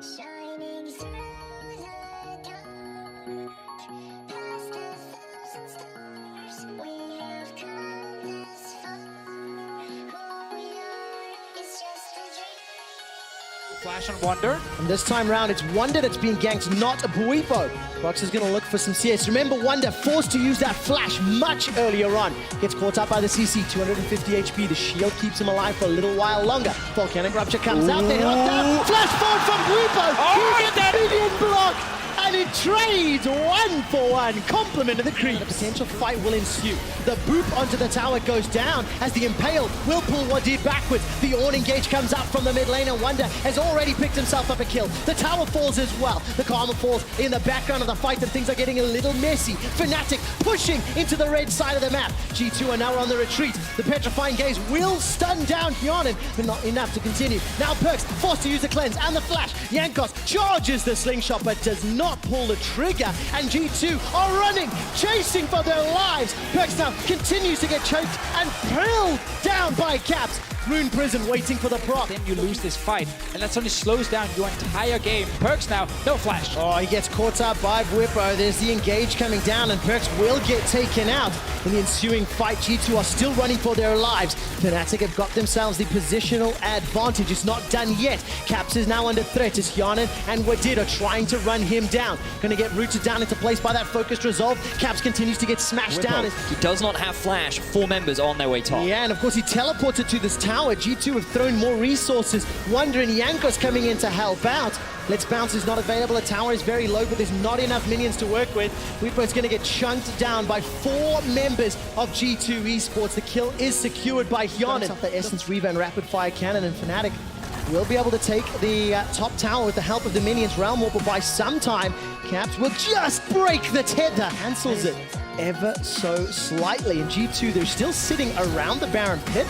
Shining through the dark, past 1,000 stars, we have come this far. Who we are is just a dream. Flash on Wonder. And this time round, it's Wonder that's being ganked, not Buipo. Box is going to look for some CS. Remember, Wonder forced to use that flash much earlier on. Gets caught up by the CC, 250 HP. The shield keeps him alive for a little while longer. Volcanic Rupture comes out, they knock down. Flash forward from Buipo. Oh, He gets minion block. And it trades 1-for-1. Compliment to the creep. A potential fight will ensue. The boop onto the tower goes down as the Impale will pull Wadid backwards. The Orn engage comes out from the mid lane and Wonder has already picked himself up a kill. The tower falls as well. The Karma falls in the background of the fight and things are getting a little messy. Fnatic pushing into the red side of the map. G2 are now on the retreat. The Petrifying Gaze will stun down Hyonin, but not enough to continue. Now Perkz forced to use the cleanse and the flash. Jankos charges the slingshot but does not pull the trigger, and G2 are running, chasing for their lives. Perkz now continues to get choked and pulled down by Caps. Rune Prison waiting for the proc. Then you lose this fight, and that suddenly slows down your entire game. Perkz now, no flash. Oh, he gets caught up by Buipo. There's the engage coming down, and Perkz will get taken out. In the ensuing fight, G2 are still running for their lives. Fnatic have got themselves the positional advantage. It's not done yet. Caps is now under threat as Hyonin and Wadid are trying to run him down. Gonna get rooted down into place by that focused resolve. Caps continues to get smashed down. He does not have flash. 4 members on their way top. Yeah, and of course he teleported to this tower. G2 have thrown more resources. Wonder and Jankos coming in to help out. Let's Bounce is not available. The tower is very low, but there's not enough minions to work with. Buipo's going to get chunked down by 4 members of G2 Esports. The kill is secured by Hyonin. Up the Essence, Reva, and Rapid Fire Cannon, and Fnatic will be able to take the top tower with the help of the minions. Realm Warper by some time. Caps will just break the tether. Cancels it ever so slightly. And G2, they're still sitting around the Baron pit.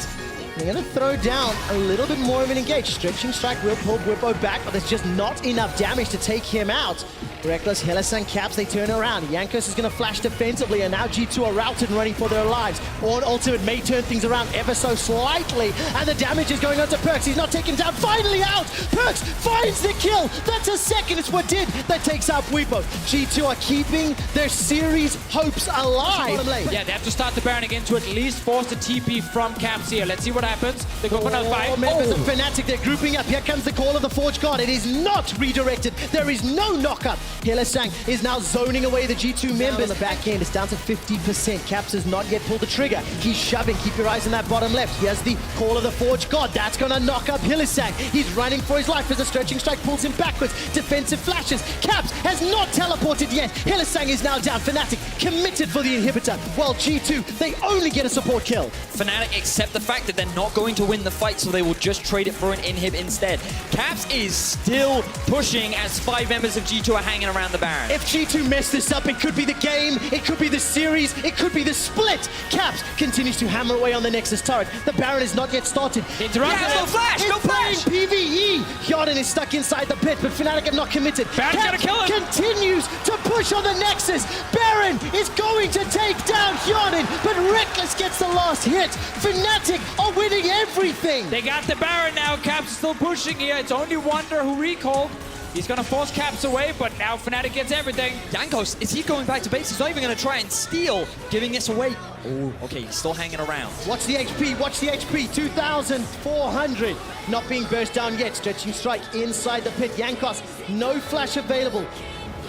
They're going to throw down a little bit more of an engage. Stretching Strike will pull Buipo back, but there's just not enough damage to take him out. Reckless, Helasan, Caps, they turn around. Jankos is going to flash defensively, and now G2 are routed and running for their lives. Orn Ultimate may turn things around ever so slightly, and the damage is going on to Perkz. He's not taken down. Finally out! Perkz finds the kill! That's a second. It's Wadid that takes out Buipo. G2 are keeping their series hopes alive. Yeah, they have to start the Baron again to at least force the TP from Caps here. Let's see what happens. They go for another fight. Members of Fnatic, they're grouping up. Here comes the call of the Forge God. It is not redirected. There is no knockup. Helasan is now zoning away the G2 members. On the back end, it's down to 50%. Caps has not yet pulled the trigger. He's shoving. Keep your eyes on that bottom left. Here's the call of the Forge God. That's going to knock up Helasan. He's running for his life as a Stretching Strike pulls him backwards. Defensive flashes. Caps has not teleported yet. Helasan is now down. Fnatic committed for the inhibitor. While G2, they only get a support kill. Fnatic accept the fact that they're not going to win the fight, so they will just trade it for an inhib instead. Caps is still pushing as 5 members of G2 are hanging around the Baron. If G2 mess this up, it could be the game, it could be the series, it could be the split. Caps continues to hammer away on the Nexus turret. The Baron is not yet started. Interrupt. Yeah, no flash, He's no flash! playing PvE. Hyonin is stuck inside the pit, but Fnatic have not committed. Baron's gonna kill him. Continues to push on the Nexus. Baron is going to take down Hyonin, but Reckless gets the last hit. Fnatic are winning everything. They got the Baron now. Caps is still pushing here. It's only Wonder who recalled. He's going to force Caps away, but now Fnatic gets everything. Jankos, is he going back to base? He's not even going to try and steal, giving this away. Oh, okay, he's still hanging around. Watch the HP, watch the HP. 2,400. Not being burst down yet. Stretching Strike inside the pit. Jankos, no flash available.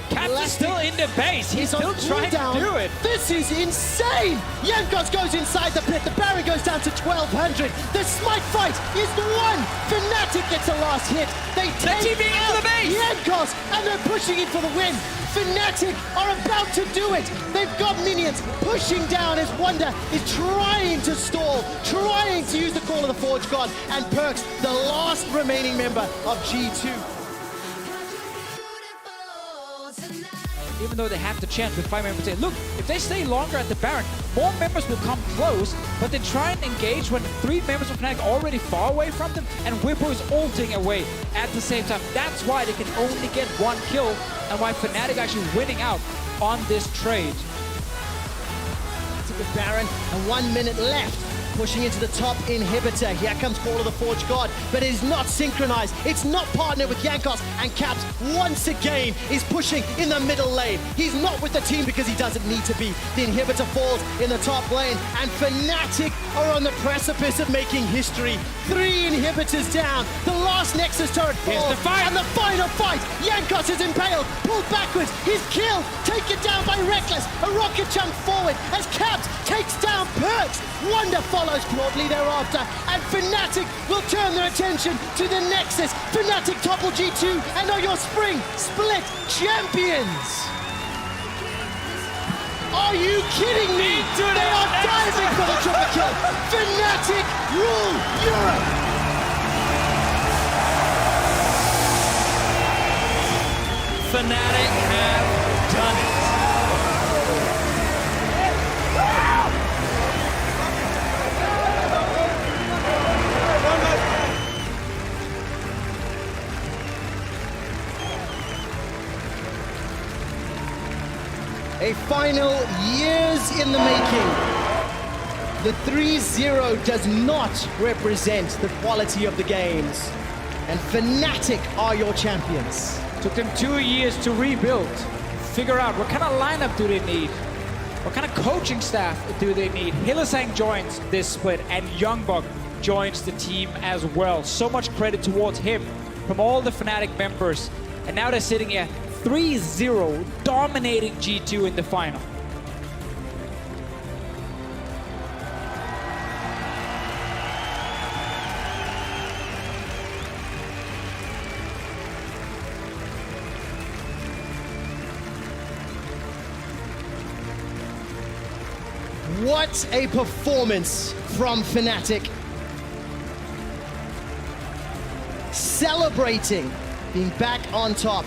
Caps is still in the base. He's still trying to do it. This is insane! Jankos goes inside the pit. The Baron goes down to 1,200. The Smite fight is won! Fnatic gets a last hit. They take TPing into the base! Jankos, and they're pushing in for the win. Fnatic are about to do it. They've got minions pushing down as Wonder is trying to stall, trying to use the call of the Forge God, and Perkz, the last remaining member of G2. Even though they have the chance with 5 members, say, look, if they stay longer at the Baron, more members will come close, but they try and engage when 3 members of Fnatic are already far away from them, and Buipo is ulting away at the same time. That's why they can only get 1 kill, and why Fnatic actually winning out on this trade. To the Baron, and 1 minute left. pushing into the top inhibitor. Here comes Call of the Forge God, but it is not synchronized. It's not partnered with Jankos, and Caps once again is pushing in the middle lane. He's not with the team because he doesn't need to be. The inhibitor falls in the top lane, and Fnatic are on the precipice of making history. 3 inhibitors down. The last Nexus turret falls, Here's the fight. and the final fight. Jankos is impaled, pulled backwards. He's killed, taken down by Reckless. A rocket jump forward as Caps takes down Perks. Wonder follows shortly thereafter, and Fnatic will turn their attention to the Nexus. Fnatic topple G2 and are your spring split champions. Are you kidding me? They are diving for the triple kill. Fnatic rule Europe. Fnatic have done it. A final years in the making. The 3-0 does not represent the quality of the games. And Fnatic are your champions. Took them 2 years to rebuild, figure out what kind of lineup do they need, what kind of coaching staff do they need. Hylissang joins this split, and Youngbuck joins the team as well. So much credit towards him from all the Fnatic members. And now they're sitting here 3-0, dominating G2 in the final. What a performance from Fnatic. Celebrating being back on top.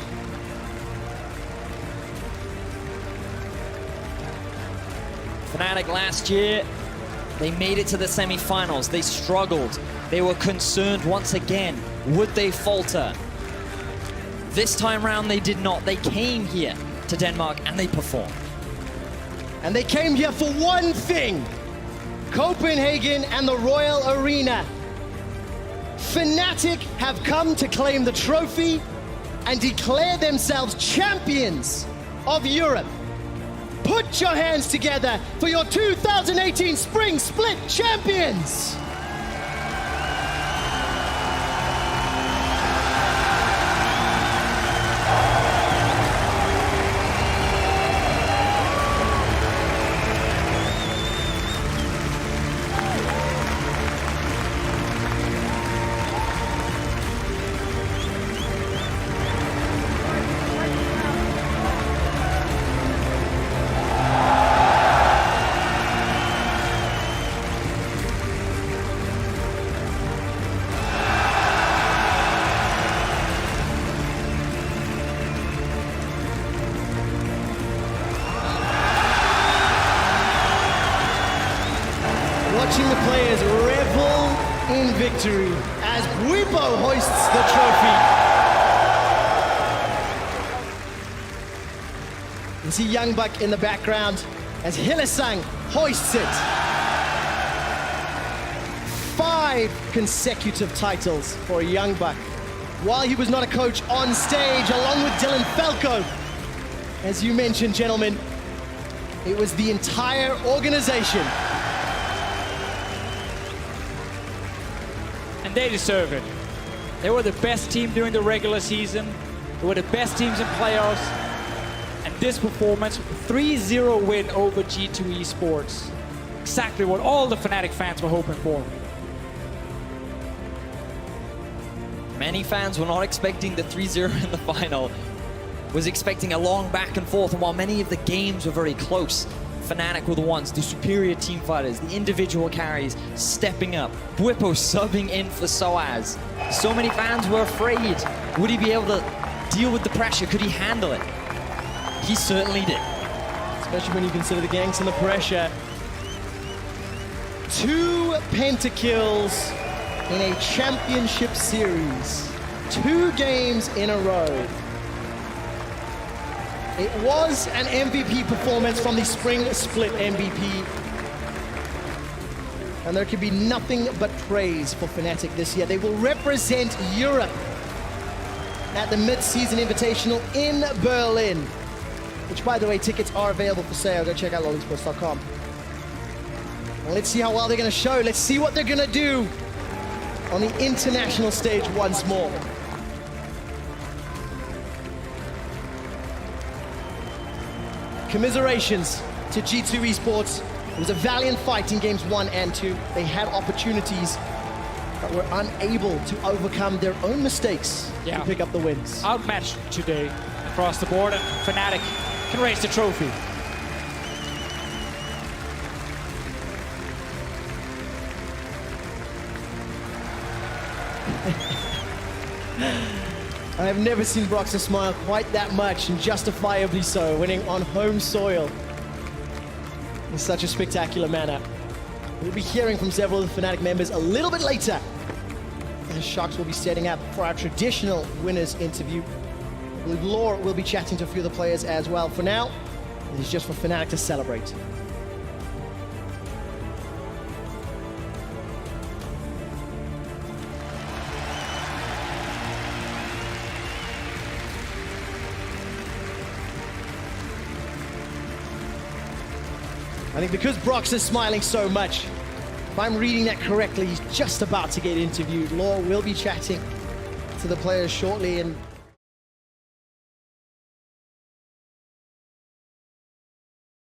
Fnatic last year, they made it to the semi-finals. They struggled. They were concerned once again. Would they falter? This time round, they did not. They came here to Denmark and they performed. And they came here for one thing: Copenhagen and the Royal Arena. Fnatic have come to claim the trophy and declare themselves champions of Europe. Put your hands together for your 2018 Spring Split champions! Watching the players revel in victory as Bwipo hoists the trophy. You see Youngbuck in the background as Hylissang hoists it. 5 consecutive titles for Youngbuck, while he was not a coach on stage, along with Dylan Falco. As you mentioned, gentlemen, it was the entire organization. And they deserve it. They were the best team during the regular season. They were the best teams in playoffs. And this performance, 3-0 win over G2 Esports. Exactly what all the Fnatic fans were hoping for. Many fans were not expecting the 3-0 in the final. Was expecting a long back and forth, and while many of the games were very close, Fnatic were the ones, the superior team fighters, the individual carries stepping up. Bwipo subbing in for Soaz. So many fans were afraid. Would he be able to deal with the pressure? Could he handle it? He certainly did. Especially when you consider the ganks and the pressure. 2 pentakills in a championship series. 2 games in a row. It was an MVP performance from the Spring Split MVP. And there can be nothing but praise for Fnatic this year. They will represent Europe at the Mid-Season Invitational in Berlin. Which, by the way, tickets are available for sale. Go check out lolesports.com. Well, let's see how well they're going to show. Let's see what they're going to do on the international stage once more. Commiserations to G2 Esports. It was a valiant fight in games 1 and 2. They had opportunities, but were unable to overcome their own mistakes to pick up the wins. Outmatched today across the board, and Fnatic can raise the trophy. I have never seen Broxah smile quite that much, and justifiably so, winning on home soil in such a spectacular manner. We'll be hearing from several of the Fnatic members a little bit later, as Sharks will be setting up for our traditional winners interview. I believe Law will be chatting to a few of the players as well. For now, it is just for Fnatic to celebrate. I think because Brox is smiling so much, if I'm reading that correctly, he's just about to get interviewed. Law will be chatting to the players shortly, and